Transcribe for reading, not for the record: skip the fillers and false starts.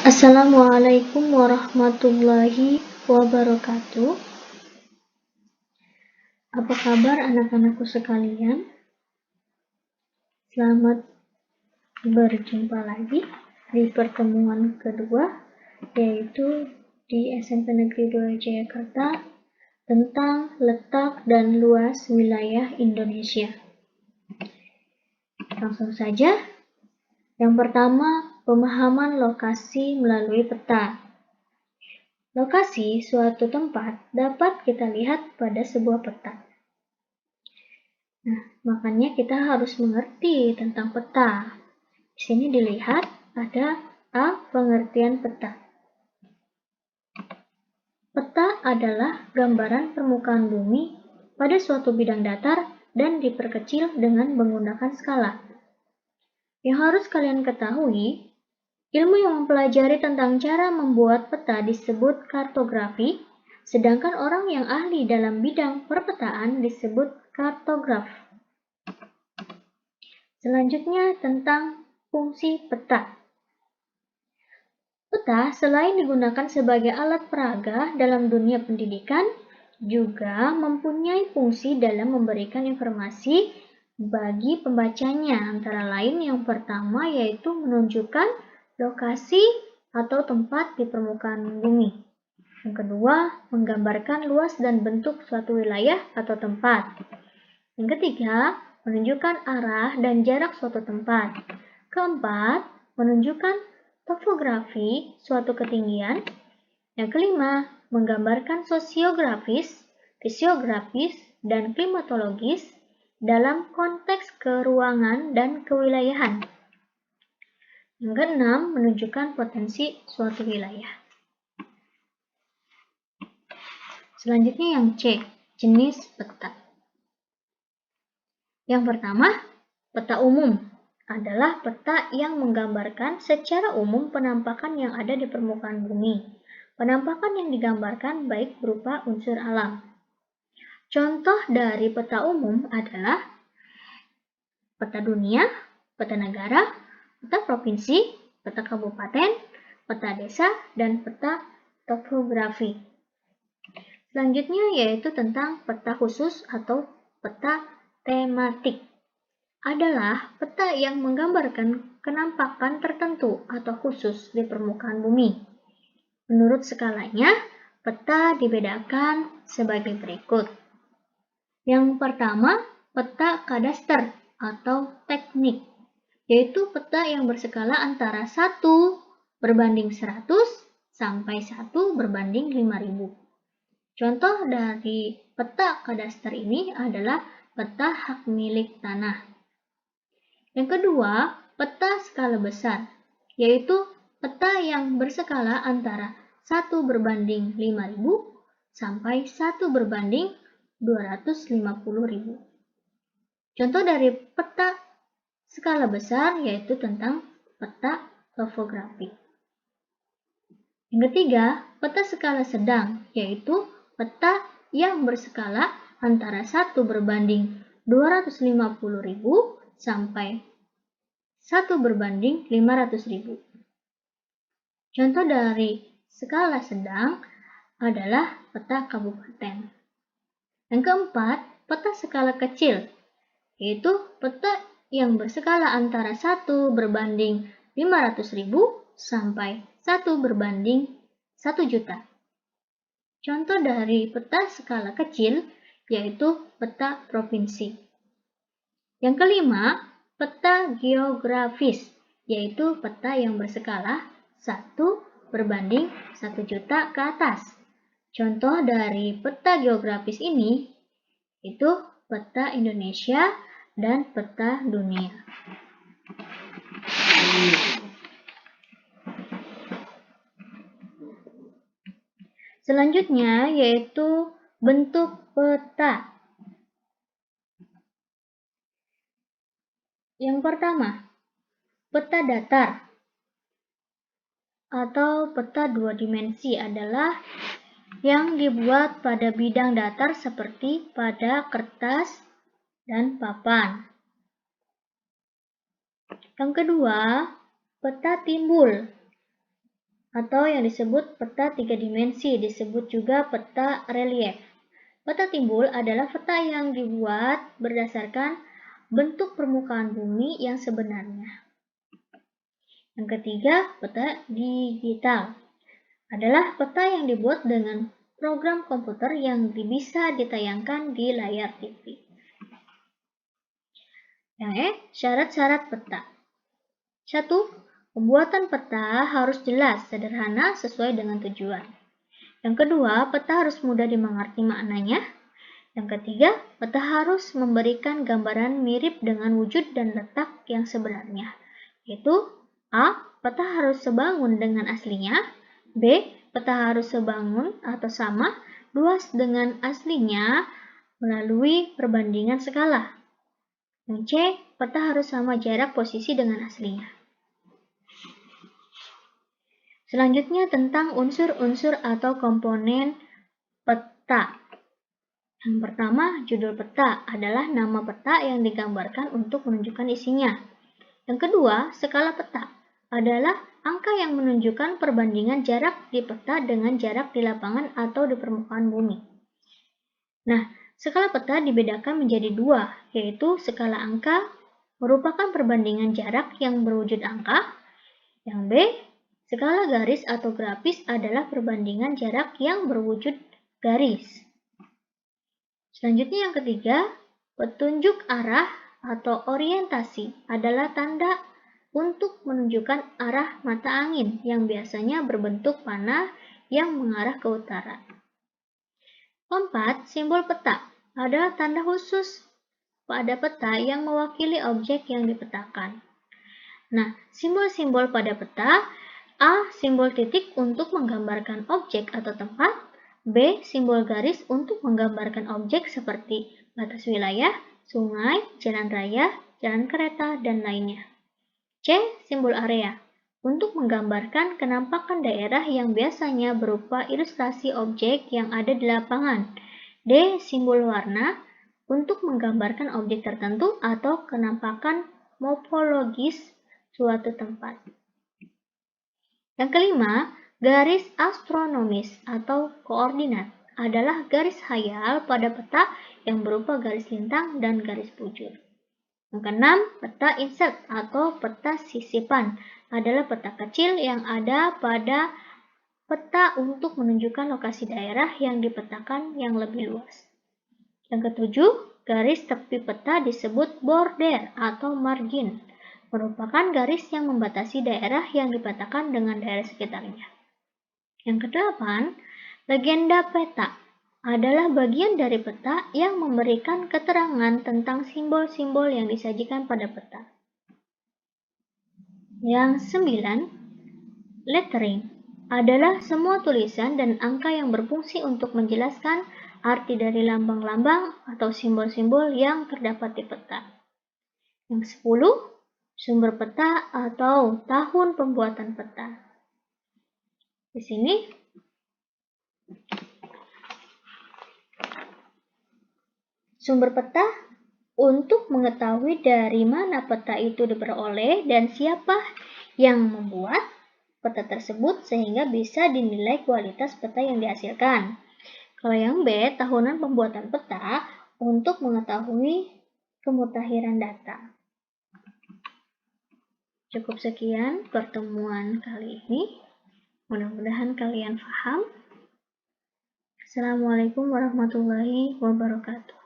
Assalamualaikum warahmatullahi wabarakatuh. Apa kabar anak-anakku sekalian? Selamat berjumpa lagi di pertemuan kedua, yaitu di SMP Negeri 2 Jayakarta tentang letak dan luas wilayah Indonesia. Langsung saja. Yang pertama, pemahaman lokasi melalui peta. Lokasi suatu tempat dapat kita lihat pada sebuah peta. Nah, makanya kita harus mengerti tentang peta. Di sini dilihat ada A. Pengertian peta. Peta adalah gambaran permukaan bumi pada suatu bidang datar dan diperkecil dengan menggunakan skala. Yang harus kalian ketahui, ilmu yang mempelajari tentang cara membuat peta disebut kartografi, sedangkan orang yang ahli dalam bidang perpetaan disebut kartograf. Selanjutnya tentang fungsi peta. Peta selain digunakan sebagai alat peraga dalam dunia pendidikan, juga mempunyai fungsi dalam memberikan informasi bagi pembacanya, antara lain yang pertama yaitu menunjukkan lokasi atau tempat di permukaan bumi. Yang kedua, menggambarkan luas dan bentuk suatu wilayah atau tempat. Yang ketiga, menunjukkan arah dan jarak suatu tempat. Keempat, menunjukkan topografi suatu ketinggian. Yang kelima, menggambarkan sosiografis, fisiografis, dan klimatologis dalam konteks keruangan dan kewilayahan. Yang keenam, menunjukkan potensi suatu wilayah. Selanjutnya yang C, jenis peta. Yang pertama, peta umum adalah peta yang menggambarkan secara umum penampakan yang ada di permukaan bumi. Penampakan yang digambarkan baik berupa unsur alam. Contoh dari peta umum adalah peta dunia, peta negara, peta provinsi, peta kabupaten, peta desa, dan peta topografi. Selanjutnya yaitu tentang peta khusus atau peta tematik. Adalah peta yang menggambarkan kenampakan tertentu atau khusus di permukaan bumi. Menurut skalanya, peta dibedakan sebagai berikut. Yang pertama, peta kadaster atau teknik, yaitu peta yang berskala antara 1 berbanding 100 sampai 1 berbanding 5000. Contoh dari peta kadaster ini adalah peta hak milik tanah. Yang kedua, peta skala besar, yaitu peta yang berskala antara 1 berbanding 5000 sampai 1 berbanding 250.000. Contoh dari peta skala besar yaitu tentang peta topografi. Yang ketiga, peta skala sedang, yaitu peta yang berskala antara 1 berbanding 250.000 sampai 1 berbanding 500.000. Contoh dari skala sedang adalah peta kabupaten. Yang keempat, peta skala kecil, yaitu peta yang berskala antara 1 berbanding 500.000 sampai 1 berbanding 1 juta. Contoh dari peta skala kecil yaitu peta provinsi. Yang kelima, peta geografis, yaitu peta yang berskala 1 berbanding 1 juta ke atas. Contoh dari peta geografis ini itu peta Indonesia dan peta dunia. Selanjutnya yaitu bentuk peta. Yang pertama, peta datar atau peta dua dimensi adalah yang dibuat pada bidang datar seperti pada kertas dan papan. Yang kedua, peta timbul atau yang disebut peta 3 dimensi, disebut juga peta relief. Peta timbul adalah peta yang dibuat berdasarkan bentuk permukaan bumi yang sebenarnya. Yang ketiga, peta digital adalah peta yang dibuat dengan program komputer yang bisa ditayangkan di layar TV. Yang syarat-syarat peta. 1. Pembuatan peta harus jelas, sederhana, sesuai dengan tujuan. Yang kedua, peta harus mudah dimengerti maknanya. Yang ketiga, peta harus memberikan gambaran mirip dengan wujud dan letak yang sebenarnya, yaitu A. Peta harus sebangun dengan aslinya. B. Peta harus sebangun atau sama luas dengan aslinya melalui perbandingan skala. Yang C. Peta harus sama jarak posisi dengan aslinya. Selanjutnya tentang unsur-unsur atau komponen peta. Yang pertama, judul peta adalah nama peta yang digambarkan untuk menunjukkan isinya. Yang kedua, skala peta adalah angka yang menunjukkan perbandingan jarak di peta dengan jarak di lapangan atau di permukaan bumi. Nah, skala peta dibedakan menjadi dua, yaitu skala angka merupakan perbandingan jarak yang berwujud angka. Yang B, skala garis atau grafis adalah perbandingan jarak yang berwujud garis. Selanjutnya yang ketiga, petunjuk arah atau orientasi adalah tanda untuk menunjukkan arah mata angin yang biasanya berbentuk panah yang mengarah ke utara. Keempat, simbol peta adalah tanda khusus pada peta yang mewakili objek yang dipetakan. Nah, simbol-simbol pada peta: A. Simbol titik untuk menggambarkan objek atau tempat. B. Simbol garis untuk menggambarkan objek seperti batas wilayah, sungai, jalan raya, jalan kereta, dan lainnya. C. Simbol area untuk menggambarkan kenampakan daerah yang biasanya berupa ilustrasi objek yang ada di lapangan. D. Simbol warna untuk menggambarkan objek tertentu atau kenampakan morfologis suatu tempat. Yang kelima, garis astronomis atau koordinat adalah garis hayal pada peta yang berupa garis lintang dan garis bujur. Yang keenam, peta insert atau peta sisipan adalah peta kecil yang ada pada peta untuk menunjukkan lokasi daerah yang dipetakan yang lebih luas. Yang ketujuh, garis tepi peta disebut border atau margin, merupakan garis yang membatasi daerah yang dipetakan dengan daerah sekitarnya. Yang kedelapan, legenda peta adalah bagian dari peta yang memberikan keterangan tentang simbol-simbol yang disajikan pada peta. Yang sembilan, lettering adalah semua tulisan dan angka yang berfungsi untuk menjelaskan arti dari lambang-lambang atau simbol-simbol yang terdapat di peta. Yang 10, sumber peta atau tahun pembuatan peta. Di sini sumber peta untuk mengetahui dari mana peta itu diperoleh dan siapa yang membuat peta tersebut sehingga bisa dinilai kualitas peta yang dihasilkan. Kalau yang B, tahunan pembuatan peta untuk mengetahui kemutahiran data. Cukup sekian pertemuan kali ini. Mudah-mudahan kalian paham. Assalamualaikum warahmatullahi wabarakatuh.